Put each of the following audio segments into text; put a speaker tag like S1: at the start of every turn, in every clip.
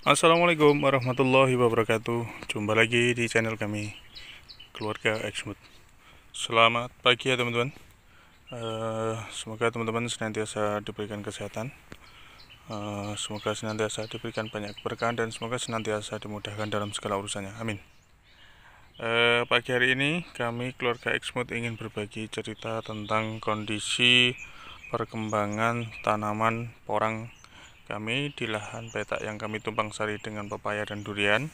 S1: Assalamualaikum warahmatullahi wabarakatuh. Jumpa lagi di channel kami, Keluarga Exmut. Selamat pagi ya teman-teman. Semoga teman-teman senantiasa diberikan kesehatan. Semoga senantiasa diberikan banyak keberkahan dan semoga senantiasa dimudahkan dalam segala urusannya. Amin. Pagi hari ini kami keluarga Exmut ingin berbagi cerita tentang kondisi perkembangan tanaman porang kami di lahan petak yang kami tumpang sari dengan pepaya dan durian.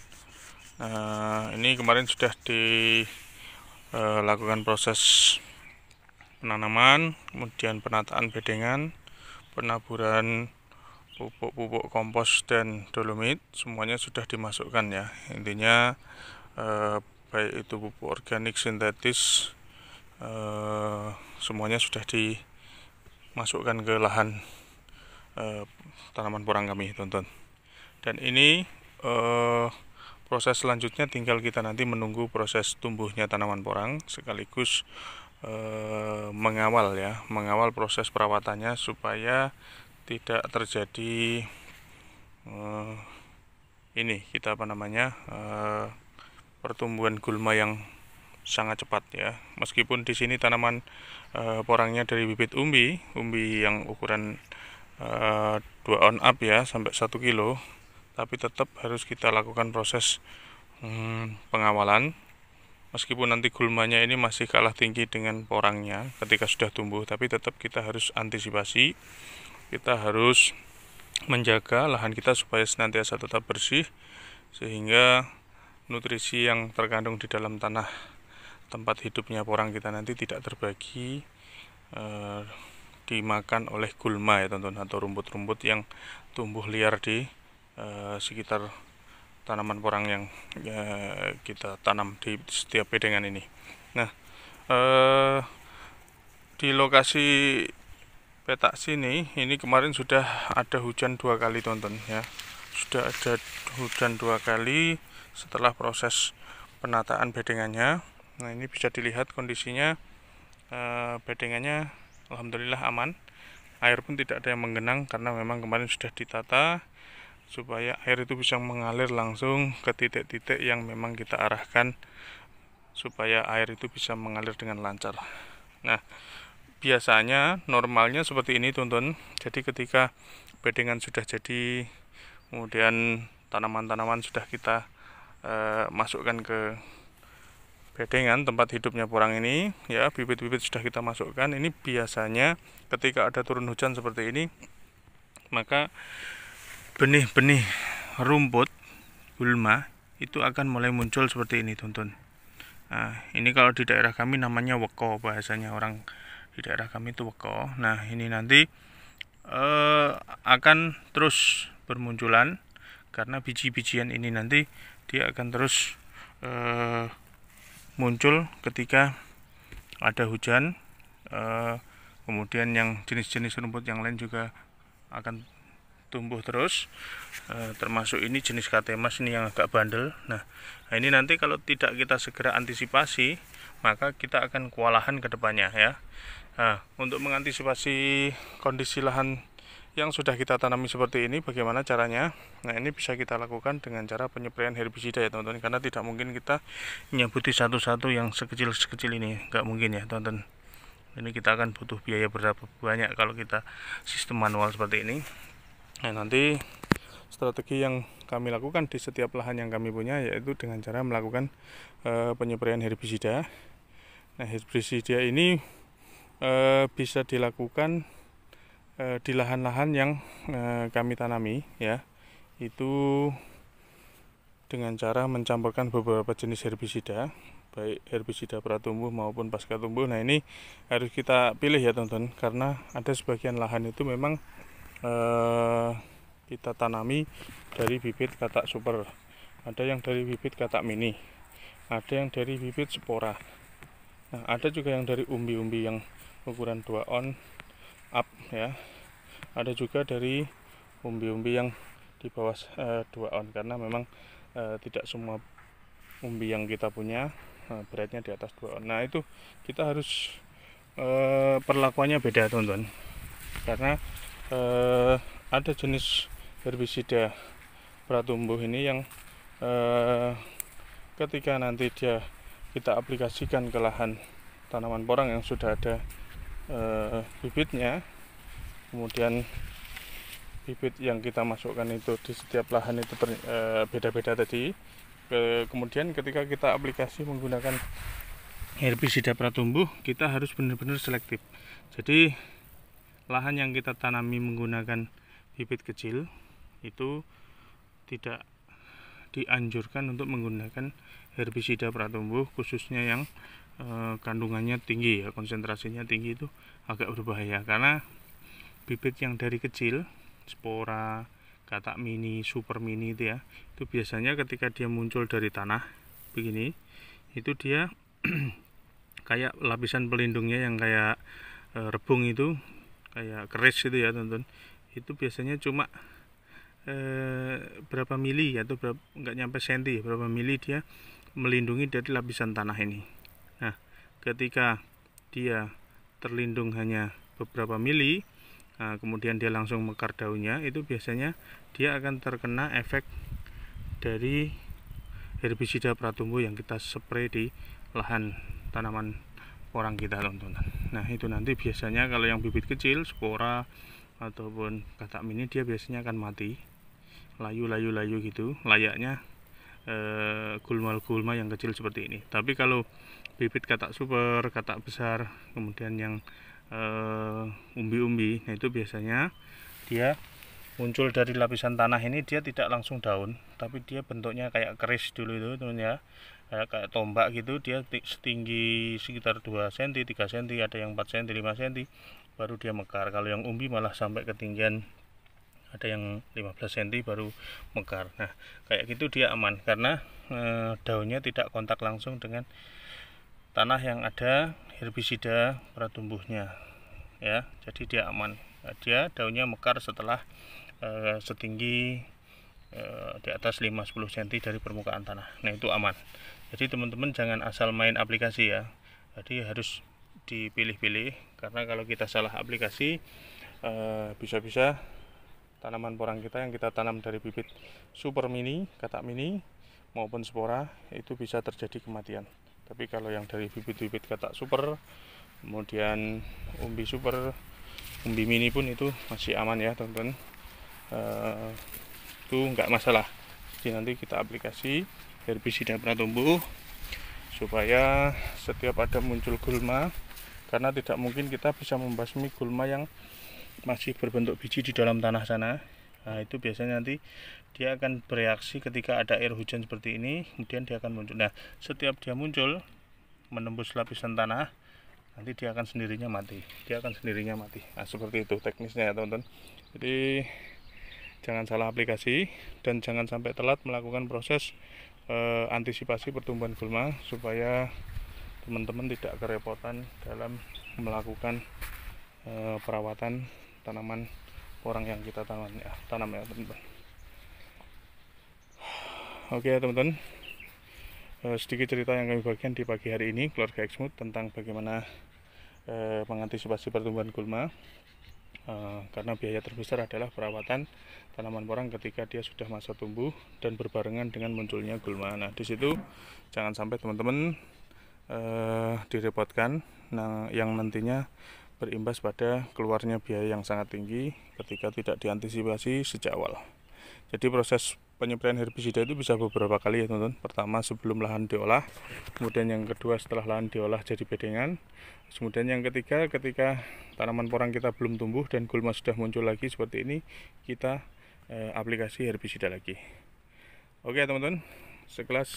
S1: Ini kemarin sudah dilakukan proses penanaman, kemudian penataan bedengan, penaburan pupuk kompos dan dolomit, semuanya sudah dimasukkan ya. Intinya baik itu pupuk organik, sintetis, semuanya sudah dimasukkan ke lahan tanaman porang kami, teman-teman. Dan ini proses selanjutnya tinggal kita nanti menunggu proses tumbuhnya tanaman porang sekaligus mengawal proses perawatannya supaya tidak terjadi pertumbuhan gulma yang sangat cepat ya. Meskipun di sini tanaman porangnya dari bibit umbi yang ukuran 2 on up ya sampai 1 kilo, tapi tetap harus kita lakukan proses pengawalan. Meskipun nanti gulmanya ini masih kalah tinggi dengan porangnya ketika sudah tumbuh, tapi tetap kita harus antisipasi. Kita harus menjaga lahan kita supaya senantiasa tetap bersih, sehingga nutrisi yang terkandung di dalam tanah tempat hidupnya porang kita nanti tidak terbagi dimakan oleh gulma ya teman-teman, atau rumput-rumput yang tumbuh liar di sekitar tanaman porang yang kita tanam di setiap bedengan ini. Nah, di lokasi petak sini ini kemarin sudah ada hujan 2 kali teman-teman ya. Sudah ada hujan 2 kali setelah proses penataan bedengannya. Nah, ini bisa dilihat kondisinya, bedengannya alhamdulillah aman. Air pun tidak ada yang menggenang karena memang kemarin sudah ditata supaya air itu bisa mengalir langsung ke titik-titik yang memang kita arahkan supaya air itu bisa mengalir dengan lancar. Nah, biasanya normalnya seperti ini teman-teman. Jadi ketika bedengan sudah jadi, kemudian tanaman-tanaman sudah kita masukkan ke bedengan tempat hidupnya porang ini ya, bibit-bibit sudah kita masukkan. Ini biasanya ketika ada turun hujan seperti ini, maka benih-benih rumput gulma itu akan mulai muncul seperti ini teman-teman. Nah, ini kalau di daerah kami namanya weko, bahasanya orang di daerah kami itu weko. Nah, ini nanti akan terus bermunculan karena biji-bijian ini nanti dia akan terus muncul ketika ada hujan. Kemudian yang jenis-jenis rumput yang lain juga akan tumbuh terus, termasuk ini jenis katemas ini yang agak bandel. Nah, ini nanti kalau tidak kita segera antisipasi, maka kita akan kewalahan ke depannya ya. Nah, untuk mengantisipasi kondisi lahan yang sudah kita tanami seperti ini, bagaimana caranya? Nah, ini bisa kita lakukan dengan cara penyempraian herbisida ya teman-teman, karena tidak mungkin kita nyebuti satu-satu yang sekecil-sekecil ini, nggak mungkin ya teman-teman. Ini kita akan butuh biaya berapa banyak kalau kita sistem manual seperti ini. Nah, nanti strategi yang kami lakukan di setiap lahan yang kami punya yaitu dengan cara melakukan penyempraian herbisida. Nah, herbisida ini bisa dilakukan di lahan-lahan yang kami tanami ya, itu dengan cara mencampurkan beberapa jenis herbisida, baik herbisida pratumbuh maupun pasca tumbuh. Nah, ini harus kita pilih ya teman-teman, karena ada sebagian lahan itu memang kita tanami dari bibit katak super, ada yang dari bibit katak mini, ada yang dari bibit spora. Nah, ada juga yang dari umbi-umbi yang ukuran 2 on up ya. Ada juga dari umbi-umbi yang di bawah 2 on, karena memang tidak semua umbi yang kita punya beratnya di atas 2 on. Nah, itu kita harus perlakuannya beda teman-teman, karena ada jenis herbisida pratumbuh ini yang ketika nanti kita aplikasikan ke lahan tanaman porang yang sudah ada bibitnya, kemudian bibit yang kita masukkan itu di setiap lahan itu beda-beda tadi. Kemudian ketika kita aplikasi menggunakan herbisida pratumbuh, kita harus benar-benar selektif. Jadi lahan yang kita tanami menggunakan bibit kecil itu tidak dianjurkan untuk menggunakan herbisida pratumbuh, khususnya yang kandungannya tinggi ya, konsentrasinya tinggi, itu agak berbahaya karena bibit yang dari kecil, spora, katak mini, super mini itu ya, itu biasanya ketika dia muncul dari tanah begini, itu dia kayak lapisan pelindungnya yang kayak rebung itu, kayak keris itu ya teman-teman. Itu biasanya cuma berapa mili atau nggak nyampe senti, berapa mili dia melindungi dari lapisan tanah ini. Nah, ketika dia terlindung hanya beberapa mili, nah, kemudian dia langsung mekar daunnya, itu biasanya dia akan terkena efek dari herbisida pratumbuh yang kita spray di lahan tanaman porang kita, teman-teman. Nah, itu nanti biasanya kalau yang bibit kecil, spora ataupun katak mini, dia biasanya akan mati, layu gitu, layaknya gulma-gulma yang kecil seperti ini. Tapi kalau bibit katak super, katak besar, kemudian yang umbi-umbi, nah itu biasanya dia muncul dari lapisan tanah ini, dia tidak langsung daun, tapi dia bentuknya kayak keris dulu itu teman ya, kayak tombak gitu. Dia setinggi sekitar 2 cm, 3 cm, ada yang 4 cm, 5 cm, baru dia mekar. Kalau yang umbi malah sampai ketinggian ada yang 15 cm baru mekar. Nah, kayak gitu dia aman karena daunnya tidak kontak langsung dengan tanah yang ada herbisida pratumbuhnya ya, jadi dia aman. Dia daunnya mekar setelah setinggi di atas 5-10 cm dari permukaan tanah. Nah, itu aman. Jadi teman-teman jangan asal main aplikasi ya, jadi harus dipilih-pilih, karena kalau kita salah aplikasi bisa-bisa tanaman porang kita yang kita tanam dari bibit super mini, katak mini maupun spora itu bisa terjadi kematian. Tapi kalau yang dari bibit-bibit katak super, kemudian umbi super, umbi mini pun itu masih aman ya teman-teman, itu nggak masalah. Jadi nanti kita aplikasi herbisida pratumbuh supaya setiap ada muncul gulma, karena tidak mungkin kita bisa membasmi gulma yang masih berbentuk biji di dalam tanah sana. Nah, itu biasanya nanti dia akan bereaksi ketika ada air hujan seperti ini, kemudian dia akan muncul. Nah, setiap dia muncul menembus lapisan tanah, nanti dia akan sendirinya mati. Nah, seperti itu teknisnya ya teman-teman. Jadi jangan salah aplikasi dan jangan sampai telat melakukan proses antisipasi pertumbuhan gulma, supaya teman-teman tidak kerepotan dalam melakukan perawatan tanaman porang yang kita tanam ya teman-teman. Oke ya teman-teman, sedikit cerita yang kami bagikan di pagi hari ini keluarga Exmood tentang bagaimana mengantisipasi pertumbuhan gulma, karena biaya terbesar adalah perawatan tanaman porang ketika dia sudah masa tumbuh dan berbarengan dengan munculnya gulma. Nah, di situ jangan sampai teman-teman direpotkan, yang nantinya berimbas pada keluarnya biaya yang sangat tinggi ketika tidak diantisipasi sejak awal. Jadi proses penyepraian herbisida itu bisa beberapa kali ya teman-teman. Pertama sebelum lahan diolah, kemudian yang kedua setelah lahan diolah jadi bedengan, kemudian yang ketiga ketika tanaman porang kita belum tumbuh dan gulma sudah muncul lagi seperti ini, kita aplikasi herbisida lagi. Oke teman-teman, sekelas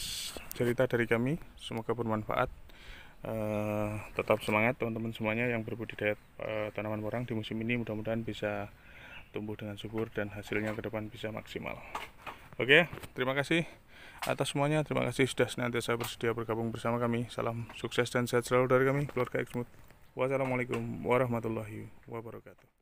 S1: cerita dari kami, semoga bermanfaat. Tetap semangat teman-teman semuanya yang berbudidaya tanaman porang di musim ini, mudah-mudahan bisa tumbuh dengan subur dan hasilnya ke depan bisa maksimal. Oke, terima kasih atas semuanya. Terima kasih sudah senantiasa bersedia bergabung bersama kami. Salam sukses dan sehat selalu dari kami keluarga Exmood. Wassalamualaikum warahmatullahi wabarakatuh.